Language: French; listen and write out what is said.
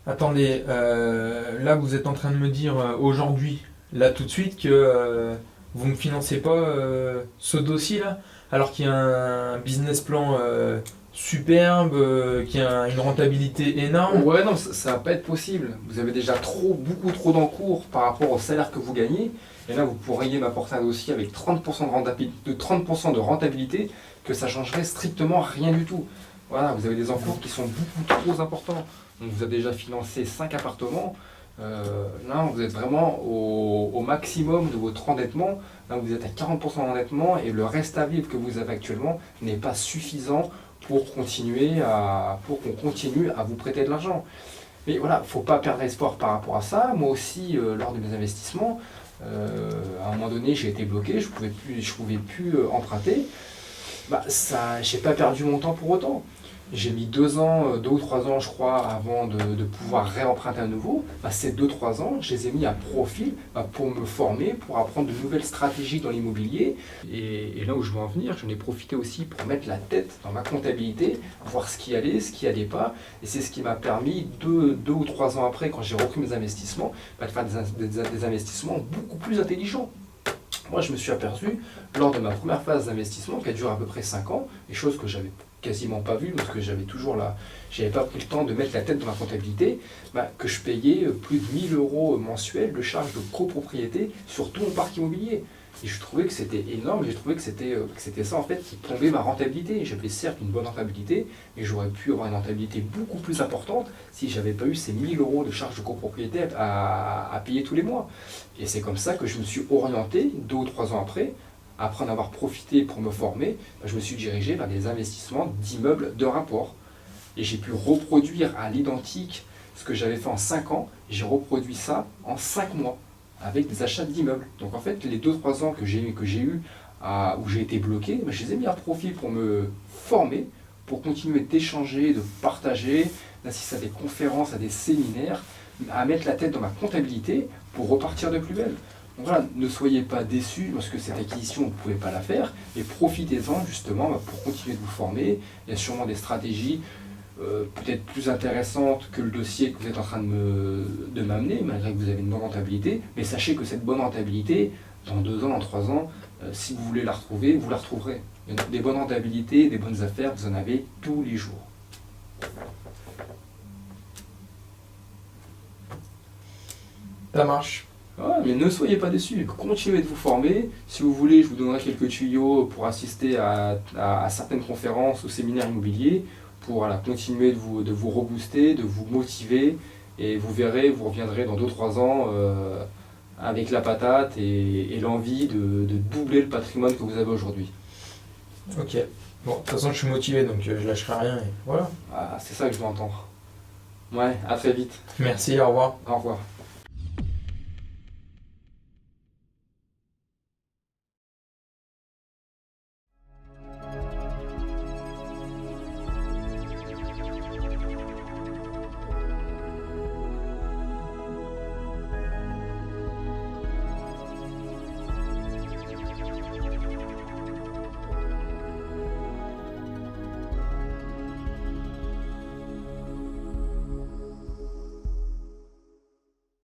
Attendez, là vous êtes en train de me dire aujourd'hui, là tout de suite, que vous ne me financez pas ce dossier-là, alors qu'il y a un business plan superbe, qui a une rentabilité énorme. Ouais, non, ça va pas être possible. Vous avez déjà beaucoup trop d'encours par rapport au salaire que vous gagnez. Et là, vous pourriez m'apporter un dossier avec 30% de rentabilité, que ça changerait strictement rien du tout. Voilà, vous avez des encours qui sont beaucoup trop importants. Donc vous avez déjà financé 5 appartements. Là, vous êtes vraiment au maximum de votre endettement. Là, vous êtes à 40% d'endettement et le reste à vivre que vous avez actuellement n'est pas suffisant pour qu'on continue à vous prêter de l'argent. Mais voilà, il ne faut pas perdre espoir par rapport à ça. Moi aussi, lors de mes investissements, à un moment donné, j'ai été bloqué, je pouvais plus emprunter. Bah, ça, j'ai pas perdu mon temps pour autant. J'ai mis 2 ans, 2 ou 3 ans, je crois, avant de pouvoir réemprunter à nouveau. Bah, ces 2 ou 3 ans, je les ai mis à profit pour me former, pour apprendre de nouvelles stratégies dans l'immobilier. Et là où je veux en venir, j'en ai profité aussi pour mettre la tête dans ma comptabilité, voir ce qui allait, ce qui allait pas. Et c'est ce qui m'a permis, 2 ou 3 ans après, quand j'ai repris mes investissements, de faire des investissements beaucoup plus intelligents. Moi, je me suis aperçu, lors de ma première phase d'investissement, qui a duré à peu près 5 ans, des choses que j'avais quasiment pas vues, parce que j'avais pas pris le temps de mettre la tête dans ma comptabilité, que je payais plus de 1000 euros mensuels de charges de copropriété sur tout mon parc immobilier. Et je trouvais que c'était énorme, et j'ai trouvé que c'était ça en fait qui plombait ma rentabilité. J'avais certes une bonne rentabilité, mais j'aurais pu avoir une rentabilité beaucoup plus importante si j'avais pas eu ces 1000 euros de charges de copropriété à payer tous les mois. Et c'est comme ça que je me suis orienté 2 ou 3 ans après en avoir profité pour me former, je me suis dirigé vers des investissements d'immeubles de rapport. Et j'ai pu reproduire à l'identique ce que j'avais fait en 5 ans, j'ai reproduit ça en 5 mois avec des achats d'immeubles. Donc en fait, les 2 ou 3 ans que j'ai eu où j'ai été bloqué, je les ai mis à profit pour me former, pour continuer d'échanger, de partager, d'assister à des conférences, à des séminaires, à mettre la tête dans ma comptabilité pour repartir de plus belle. Donc voilà, ne soyez pas déçus lorsque cette acquisition, vous ne pouvez pas la faire, mais profitez-en justement pour continuer de vous former. Il y a sûrement des stratégies peut-être plus intéressantes que le dossier que vous êtes en train de m'amener, malgré que vous avez une bonne rentabilité. Mais sachez que cette bonne rentabilité, dans 2 ans, dans 3 ans, si vous voulez la retrouver, vous la retrouverez. Des bonnes rentabilités, des bonnes affaires, vous en avez tous les jours. Ça marche. Ouais, mais ne soyez pas déçus, continuez de vous former. Si vous voulez, je vous donnerai quelques tuyaux pour assister à certaines conférences ou séminaires immobiliers, pour continuer de vous rebooster, de vous motiver. Et vous verrez, vous reviendrez dans 2 ou 3 ans avec la patate et l'envie de doubler le patrimoine que vous avez aujourd'hui. Ok. Bon, de toute façon, je suis motivé, donc je lâcherai rien. Et voilà. Ah, c'est ça que je veux entendre. Ouais, à très vite. Merci, au revoir. Au revoir.